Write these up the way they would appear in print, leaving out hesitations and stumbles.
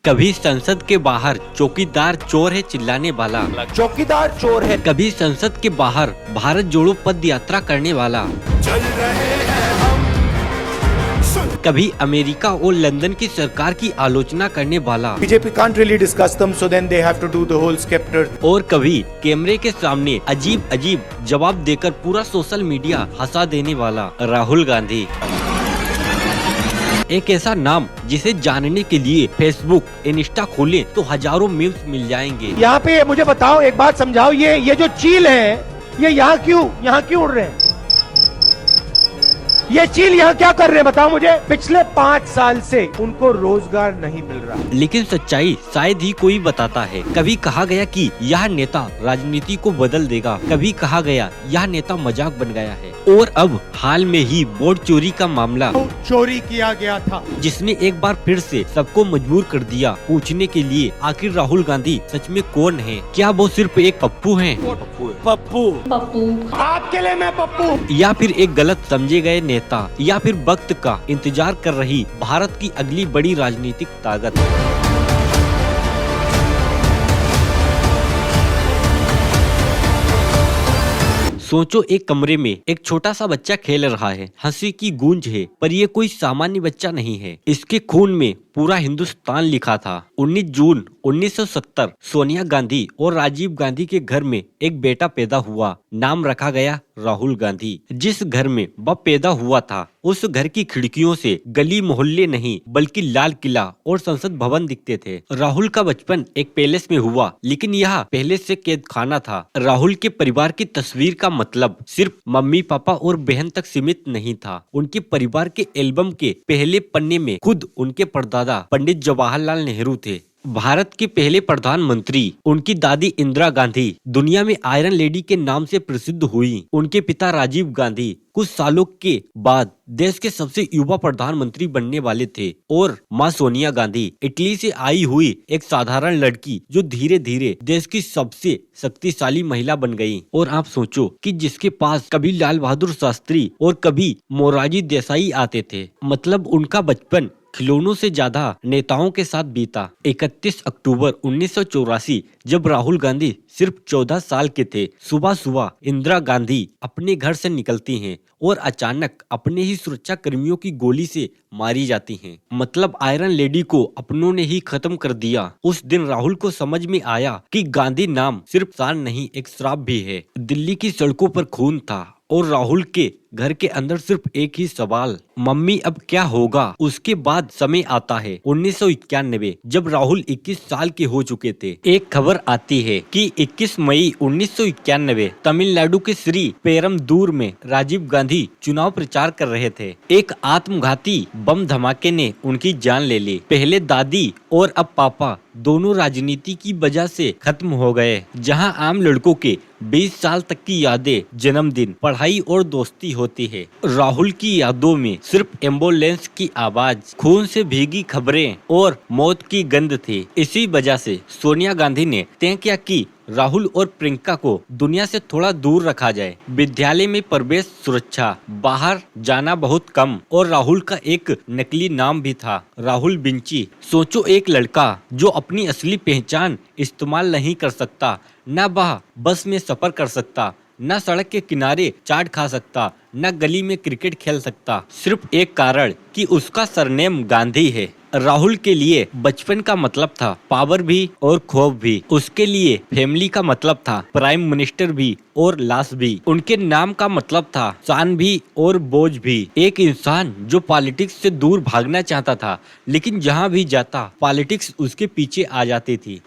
कभी संसद के बाहर चौकीदार चोर है चिल्लाने वाला, चौकीदार चोर है। कभी संसद के बाहर भारत जोड़ो पद यात्रा करने वाला, चल रहे हैं हम। कभी अमेरिका और लंदन की सरकार की आलोचना करने वाला, BJP can't really discuss them, so then they have to do the whole scepter. और कभी कैमरे के सामने अजीब अजीब जवाब देकर पूरा सोशल मीडिया हंसा देने वाला राहुल गांधी। एक ऐसा नाम जिसे जानने के लिए फेसबुक इंस्टा खोलें तो हजारों मीम्स मिल जाएंगे। यहाँ पे मुझे बताओ, एक बात समझाओ, ये जो चील है ये यहाँ क्यों उड़ रहे हैं? ये चील यहाँ क्या कर रहे हैं बताओ मुझे? पिछले 5 साल से उनको रोजगार नहीं मिल रहा। लेकिन सच्चाई शायद ही कोई बताता है। कभी कहा गया कि यह नेता राजनीति को बदल देगा, कभी कहा गया यह नेता मजाक बन गया है, और अब हाल में ही वोट चोरी का मामला चोरी किया गया था, जिसने एक बार फिर से सबको मजबूर कर दिया पूछने के लिए आखिर राहुल गांधी सच में कौन है? क्या वो सिर्फ एक पप्पू हैं? पप्पू आपके लिए मैं पप्पू, या फिर एक गलत समझे गए नेता, या फिर वक्त का इंतजार कर रही भारत की अगली बड़ी राजनीतिक ताकत? सोचो, एक कमरे में एक छोटा सा बच्चा खेल रहा है, हंसी की गूंज है, पर ये कोई सामान्य बच्चा नहीं है। इसके खून में पूरा हिंदुस्तान लिखा था। 19 जून 1970 सोनिया गांधी और राजीव गांधी के घर में एक बेटा पैदा हुआ। नाम रखा गया राहुल गांधी। जिस घर में वह पैदा हुआ था उस घर की खिड़कियों से गली मोहल्ले नहीं बल्कि लाल किला और संसद भवन दिखते थे। राहुल का बचपन एक पैलेस में हुआ, लेकिन यह पैलेस से कैद खाना था। राहुल के परिवार की तस्वीर का मतलब सिर्फ मम्मी पापा और बहन तक सीमित नहीं था। उनके परिवार के एल्बम के पहले पन्ने में खुद उनके परदादा पंडित जवाहरलाल नेहरू थे, भारत के पहले प्रधानमंत्री। उनकी दादी इंदिरा गांधी दुनिया में आयरन लेडी के नाम से प्रसिद्ध हुई। उनके पिता राजीव गांधी कुछ सालों के बाद देश के सबसे युवा प्रधानमंत्री बनने वाले थे, और मां सोनिया गांधी इटली से आई हुई एक साधारण लड़की जो धीरे धीरे देश की सबसे शक्तिशाली महिला बन गई। और आप सोचो कि जिसके पास कभी लाल बहादुर शास्त्री और कभी मोरारजी देसाई आते थे, मतलब उनका बचपन खिलौनों से ज्यादा नेताओं के साथ बीता। 31 अक्टूबर 1984 जब राहुल गांधी सिर्फ 14 साल के थे, सुबह सुबह इंदिरा गांधी अपने घर से निकलती हैं और अचानक अपने ही सुरक्षा कर्मियों की गोली से मारी जाती हैं। मतलब आयरन लेडी को अपनों ने ही खत्म कर दिया। उस दिन राहुल को समझ में आया कि गांधी नाम सिर्फ शान नहीं, एक श्राप भी है। दिल्ली की सड़कों पर खून था और राहुल के घर के अंदर सिर्फ एक ही सवाल, मम्मी अब क्या होगा? उसके बाद समय आता है 1991 जब राहुल 21 साल के हो चुके थे। एक खबर आती है कि 21 मई 1991 तमिलनाडु के श्री पेरमदूर में राजीव गांधी चुनाव प्रचार कर रहे थे। एक आत्मघाती बम धमाके ने उनकी जान ले ली। पहले दादी और अब पापा दोनों राजनीति की वजह से खत्म हो गए। जहां आम लड़कों के 20 साल तक की यादें, जन्मदिन, पढ़ाई और दोस्ती होती है, राहुल की यादों में सिर्फ एम्बुलेंस की आवाज, खून से भीगी खबरें और मौत की गंध थी। इसी वजह से सोनिया गांधी ने तय किया कि राहुल और प्रियंका को दुनिया से थोड़ा दूर रखा जाए। विद्यालय में प्रवेश, सुरक्षा, बाहर जाना बहुत कम, और राहुल का एक नकली नाम भी था, राहुल बिंची। सोचो, एक लड़का जो अपनी असली पहचान इस्तेमाल नहीं कर सकता, न वह बस में सफर कर सकता, न सड़क के किनारे चाट खा सकता, न गली में क्रिकेट खेल सकता, सिर्फ एक कारण कि उसका सरनेम गांधी है। राहुल के लिए बचपन का मतलब था पावर भी और खौफ भी। उसके लिए फैमिली का मतलब था प्राइम मिनिस्टर भी और लाश भी। उनके नाम का मतलब था शान भी और बोझ भी। एक इंसान जो पॉलिटिक्स से दूर भागना चाहता था, लेकिन जहां भी जाता पॉलिटिक्स उसके पीछे आ जाती थी।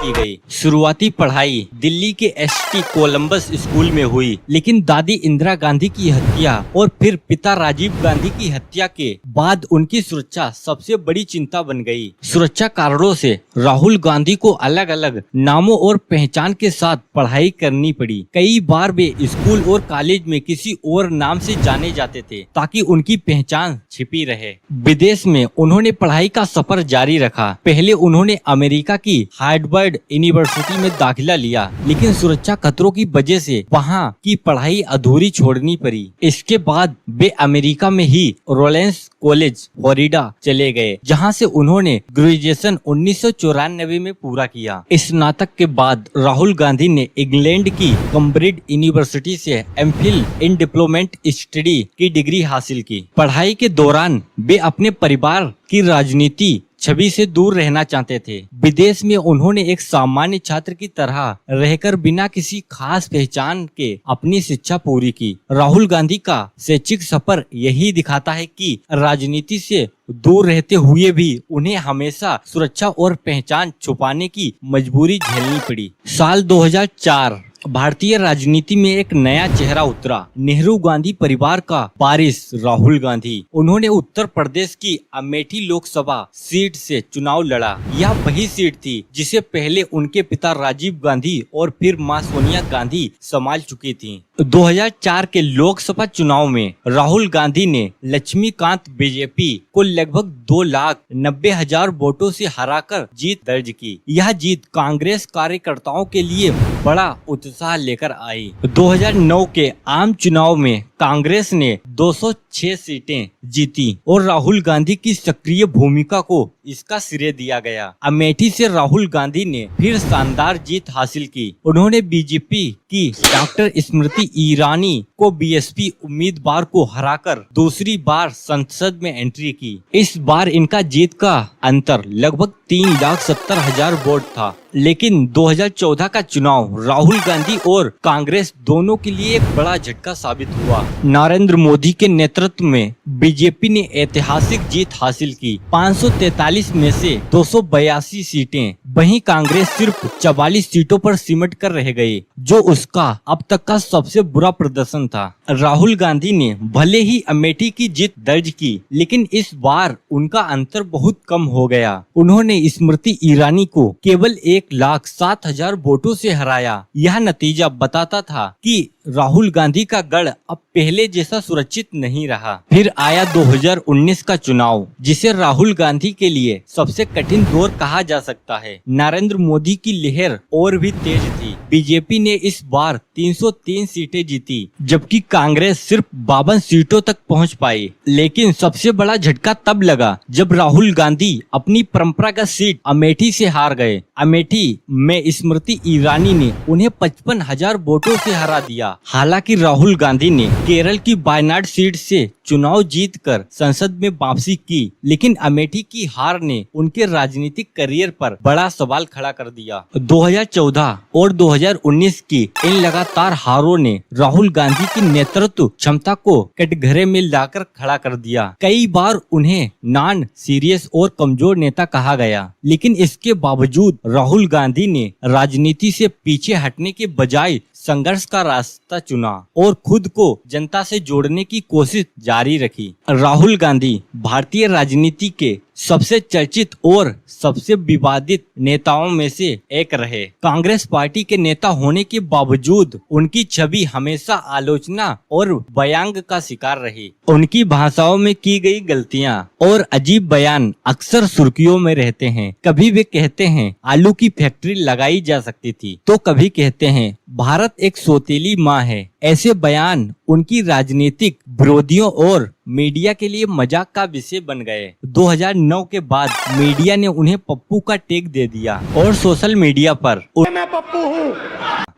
की गई शुरुआती पढ़ाई दिल्ली के एसटी कोलंबस स्कूल में हुई, लेकिन दादी इंदिरा गांधी की हत्या और फिर पिता राजीव गांधी की हत्या के बाद उनकी सुरक्षा सबसे बड़ी चिंता बन गई। सुरक्षा कारणों से राहुल गांधी को अलग अलग नामों और पहचान के साथ पढ़ाई करनी पड़ी। कई बार वे स्कूल और कॉलेज में किसी और नाम से जाने जाते थे ताकि उनकी पहचान छिपी रहे। विदेश में उन्होंने पढ़ाई का सफर जारी रखा। पहले उन्होंने अमेरिका की हार्वर्ड हार्वर्ड यूनिवर्सिटी में दाखिला लिया, लेकिन सुरक्षा खतरों की वजह से वहाँ की पढ़ाई अधूरी छोड़नी पड़ी। इसके बाद वे अमेरिका में ही रोलेंस कॉलेज फ्लोरिडा चले गए, जहां से उन्होंने ग्रेजुएशन 1994 में पूरा किया। स्नातक के बाद राहुल गांधी ने इंग्लैंड की कैम्ब्रिज यूनिवर्सिटी से एमफिल इन डिप्लोमेट स्टडी की डिग्री हासिल की। पढ़ाई के दौरान वे अपने परिवार की राजनीति छवि से दूर रहना चाहते थे। विदेश में उन्होंने एक सामान्य छात्र की तरह रहकर बिना किसी खास पहचान के अपनी शिक्षा पूरी की। राहुल गांधी का शैक्षिक सफर यही दिखाता है कि राजनीति से दूर रहते हुए भी उन्हें हमेशा सुरक्षा और पहचान छुपाने की मजबूरी झेलनी पड़ी। साल 2004 भारतीय राजनीति में एक नया चेहरा उतरा। नेहरू गांधी परिवार का वारिस राहुल गांधी। उन्होंने उत्तर प्रदेश की अमेठी लोकसभा सीट से चुनाव लड़ा। यह वही सीट थी जिसे पहले उनके पिता राजीव गांधी और फिर मां सोनिया गांधी संभाल चुकी थीं। 2004 के लोकसभा चुनाव में राहुल गांधी ने लक्ष्मीकांत बीजेपी को लगभग 2,90,000 वोटों से हराकर जीत दर्ज की। यह जीत कांग्रेस कार्यकर्ताओं के लिए बड़ा उत्साह लेकर आई। 2009 के आम चुनाव में कांग्रेस ने 206 सीटें जीती और राहुल गांधी की सक्रिय भूमिका को इसका श्रेय दिया गया। अमेठी से राहुल गांधी ने फिर शानदार जीत हासिल की। उन्होंने बीजेपी की डॉक्टर स्मृति ईरानी को बीएसपी उम्मीदवार को हराकर दूसरी बार संसद में एंट्री की। इस बार इनका जीत का अंतर लगभग 3,70,000 वोट था। लेकिन 2014 का चुनाव राहुल गांधी और कांग्रेस दोनों के लिए एक बड़ा झटका साबित हुआ। नरेंद्र मोदी के नेतृत्व में बीजेपी ने ऐतिहासिक जीत हासिल की, 543 में से 282 सीटें। वहीं कांग्रेस सिर्फ 44 सीटों पर सिमट कर रह गई, जो उसका अब तक का सबसे बुरा प्रदर्शन था। राहुल गांधी ने भले ही अमेठी की जीत दर्ज की, लेकिन इस बार उनका अंतर बहुत कम हो गया। उन्होंने स्मृति ईरानी को केवल 1,07,000 वोटों से हराया। यह नतीजा बताता था कि राहुल गांधी का गढ़ अब पहले जैसा सुरक्षित नहीं रहा। फिर आया 2019 का चुनाव, जिसे राहुल गांधी के लिए सबसे कठिन दौर कहा जा सकता है। नरेंद्र मोदी की लहर और भी तेज थी। बीजेपी ने इस बार 303 सीटें जीती, जबकि कांग्रेस सिर्फ 52 सीटों तक पहुंच पाई। लेकिन सबसे बड़ा झटका तब लगा जब राहुल गांधी अपनी परंपरागत सीट अमेठी से हार गए। अमेठी में स्मृति ईरानी ने उन्हें 55,000 वोटों से हरा दिया। हालांकि राहुल गांधी ने केरल की वायनाड सीट से चुनाव जीतकर संसद में वापसी की, लेकिन अमेठी की हार ने उनके राजनीतिक करियर पर बड़ा सवाल खड़ा कर दिया। 2014 और 2019 की इन लगातार हारों ने राहुल गांधी की नेतृत्व क्षमता को कटघरे में लाकर खड़ा कर दिया। कई बार उन्हें नॉन सीरियस और कमजोर नेता कहा गया, लेकिन इसके बावजूद राहुल गांधी ने राजनीति से पीछे हटने के बजाय संघर्ष का रास्ता चुना और खुद को जनता से जोड़ने की कोशिश जारी रखी। राहुल गांधी भारतीय राजनीति के सबसे चर्चित और सबसे विवादित नेताओं में से एक रहे। कांग्रेस पार्टी के नेता होने के बावजूद उनकी छवि हमेशा आलोचना और व्यंग का शिकार रही। उनकी भाषाओं में की गई गलतियां और अजीब बयान अक्सर सुर्खियों में रहते हैं। कभी वे कहते हैं आलू की फैक्ट्री लगाई जा सकती थी, तो कभी कहते हैं भारत एक सौतेली माँ है। ऐसे बयान उनकी राजनीतिक विरोधियों और मीडिया के लिए मजाक का विषय बन गए। 2009 के बाद मीडिया ने उन्हें पप्पू का टैग दे दिया और सोशल मीडिया पर मैं पप्पू हूँ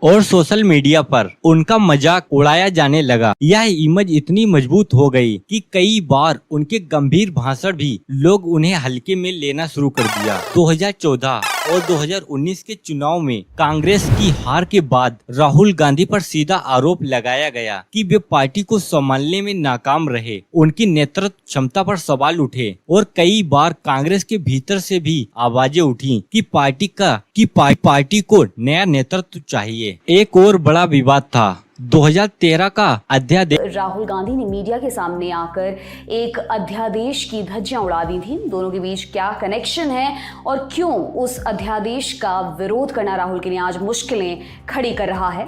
और सोशल मीडिया पर उनका मजाक उड़ाया जाने लगा। यह इमेज इतनी मजबूत हो गई कि कई बार उनके गंभीर भाषण भी लोग उन्हें हल्के में लेना शुरू कर दिया। 2014 और 2019 के चुनाव में कांग्रेस की हार के बाद राहुल गांधी पर सीधा आरोप लगाया गया कि वे पार्टी को संभालने में नाकाम रहे। उनकी नेतृत्व क्षमता पर सवाल उठे और कई बार कांग्रेस के भीतर से भी आवाजें उठी कि पार्टी को नया नेतृत्व चाहिए। एक और बड़ा विवाद था 2013 का अध्यादेश। राहुल गांधी ने मीडिया के सामने आकर एक अध्यादेश की धज्जियां उड़ा दी थी। दोनों के बीच क्या कनेक्शन है और क्यों उस अध्यादेश का विरोध करना राहुल के लिए आज मुश्किलें खड़ी कर रहा है?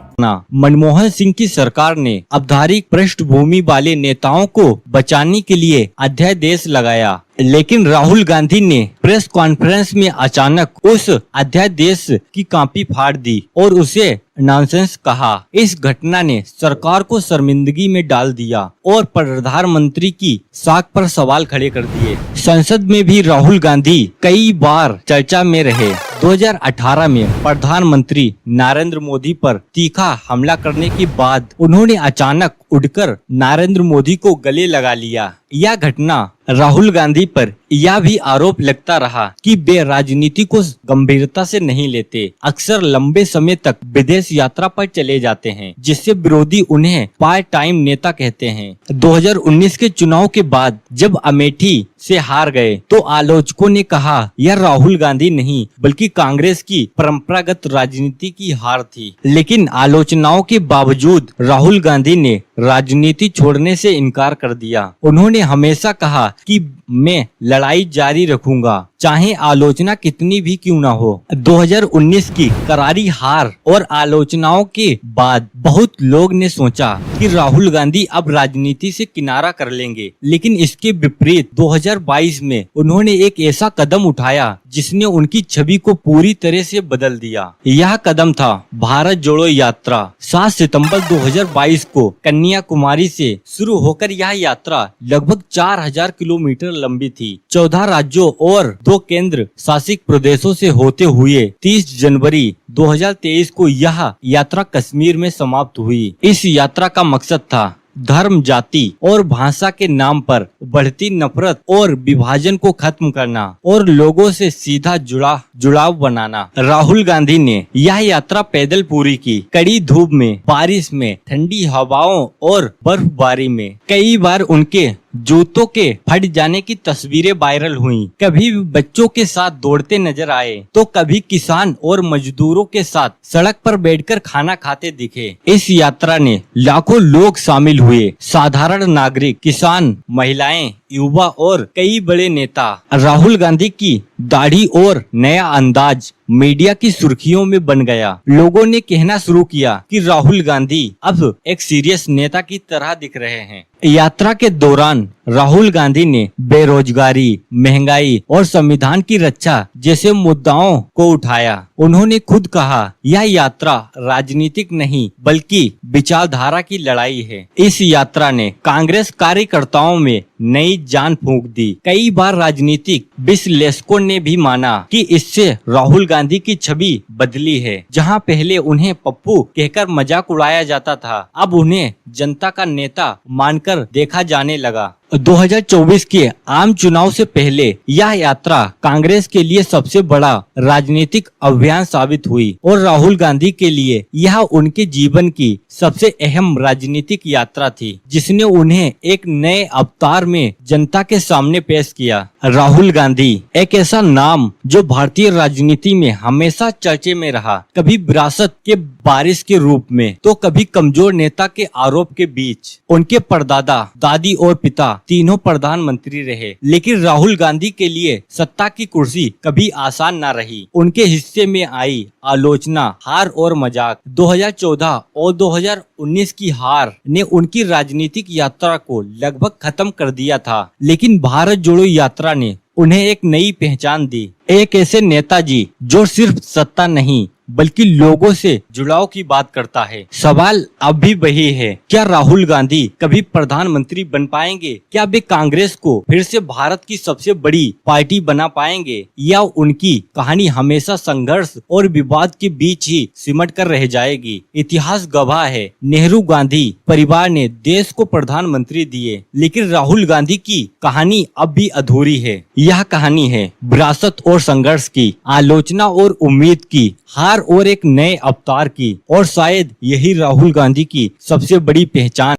मनमोहन सिंह की सरकार ने आपराधिक पृष्ठभूमि वाले नेताओं को बचाने के लिए अध्यादेश लगाया। लेकिन राहुल गांधी ने प्रेस कॉन्फ्रेंस में अचानक उस अध्यादेश की कॉपी फाड़ दी और उसे नॉनसेंस कहा। इस घटना ने सरकार को शर्मिंदगी में डाल दिया और प्रधानमंत्री की साख पर सवाल खड़े कर दिए। संसद में भी राहुल गांधी कई बार चर्चा में रहे। 2018 में प्रधानमंत्री नरेंद्र मोदी पर तीखा हमला करने के बाद उन्होंने अचानक उठकर नरेंद्र मोदी को गले लगा लिया। यह घटना राहुल गांधी पर यह भी आरोप लगता रहा कि वे राजनीति को गंभीरता से नहीं लेते, अक्सर लंबे समय तक विदेश यात्रा पर चले जाते हैं, जिससे विरोधी उन्हें पार्ट टाइम नेता कहते हैं। 2019 के चुनाव के बाद जब अमेठी से हार गए तो आलोचकों ने कहा यह राहुल गांधी नहीं बल्कि कांग्रेस की परंपरागत राजनीति की हार थी। लेकिन आलोचनाओं के बावजूद राहुल गांधी ने राजनीति छोड़ने से इनकार कर दिया। उन्होंने हमेशा कहा कि मैं लड़ाई जारी रखूंगा, चाहे आलोचना कितनी भी क्यों न हो। 2019 की करारी हार और आलोचनाओं के बाद बहुत लोग ने सोचा कि राहुल गांधी अब राजनीति से किनारा कर लेंगे, लेकिन इसके विपरीत 2022 में उन्होंने एक ऐसा कदम उठाया जिसने उनकी छवि को पूरी तरह से बदल दिया। यह कदम था भारत जोड़ो यात्रा। 7 सितंबर 2022 को कन्याकुमारी से शुरू होकर यह यात्रा लगभग 4000 किलोमीटर लंबी थी। 14 राज्यों और 2 केंद्र शासित प्रदेशों से होते हुए 30 जनवरी 2023 को यह यात्रा कश्मीर में समाप्त हुई। इस यात्रा का मकसद था धर्म, जाति और भाषा के नाम पर बढ़ती नफरत और विभाजन को खत्म करना और लोगों से सीधा जुड़ाव बनाना। राहुल गांधी ने यह यात्रा पैदल पूरी की, कड़ी धूप में, बारिश में, ठंडी हवाओं और बर्फबारी में। कई बार उनके जूतों के फट जाने की तस्वीरें वायरल हुईं। कभी बच्चों के साथ दौड़ते नजर आए तो कभी किसान और मजदूरों के साथ सड़क पर बैठकर खाना खाते दिखे। इस यात्रा ने लाखों लोग शामिल हुए, साधारण नागरिक, किसान, महिलाएं, युवा और कई बड़े नेता। राहुल गांधी की दाढ़ी और नया अंदाज मीडिया की सुर्खियों में बन गया। लोगों ने कहना शुरू किया कि राहुल गांधी अब एक सीरियस नेता की तरह दिख रहे हैं। यात्रा के दौरान राहुल गांधी ने बेरोजगारी, महंगाई और संविधान की रक्षा जैसे मुद्दाओं को उठाया। उन्होंने खुद कहा यह यात्रा राजनीतिक नहीं बल्कि विचारधारा की लड़ाई है। इस यात्रा ने कांग्रेस कार्यकर्ताओं में नई जान फूंक दी। कई बार राजनीतिक विश्लेषकों ने भी माना कि इससे राहुल गांधी की छवि बदली है। जहां पहले उन्हें पप्पू कहकर मजाक उड़ाया जाता था, अब उन्हें जनता का नेता मानकर देखा जाने लगा। 2024 के आम चुनाव से पहले यह यात्रा कांग्रेस के लिए सबसे बड़ा राजनीतिक अभियान साबित हुई और राहुल गांधी के लिए यह उनके जीवन की सबसे अहम राजनीतिक यात्रा थी, जिसने उन्हें एक नए अवतार में जनता के सामने पेश किया। राहुल गांधी एक ऐसा नाम जो भारतीय राजनीति में हमेशा चर्चे में रहा, कभी विरासत के वारिस के रूप में तो कभी कमजोर नेता के आरोप के बीच। उनके परदादा, दादी और पिता तीनों प्रधानमंत्री रहे, लेकिन राहुल गांधी के लिए सत्ता की कुर्सी कभी आसान न रही। उनके हिस्से में आई आलोचना, हार और मजाक। 2014 और 2019 की हार ने उनकी राजनीतिक यात्रा को लगभग खत्म कर दिया था, लेकिन भारत जोड़ो यात्रा ने उन्हें एक नई पहचान दी। एक ऐसे नेताजी जो सिर्फ सत्ता नहीं बल्कि लोगों से जुड़ाव की बात करता है। सवाल अब भी वही है, क्या राहुल गांधी कभी प्रधानमंत्री बन पाएंगे? क्या वे कांग्रेस को फिर से भारत की सबसे बड़ी पार्टी बना पाएंगे, या उनकी कहानी हमेशा संघर्ष और विवाद के बीच ही सिमट कर रह जाएगी? इतिहास गवाह है, नेहरू गांधी परिवार ने देश को प्रधानमंत्री दिए, लेकिन राहुल गांधी की कहानी अब भी अधूरी है। यह कहानी है विरासत और संघर्ष की, आलोचना और उम्मीद की, हार और एक नए अवतार की, और शायद यही राहुल गांधी की सबसे बड़ी पहचान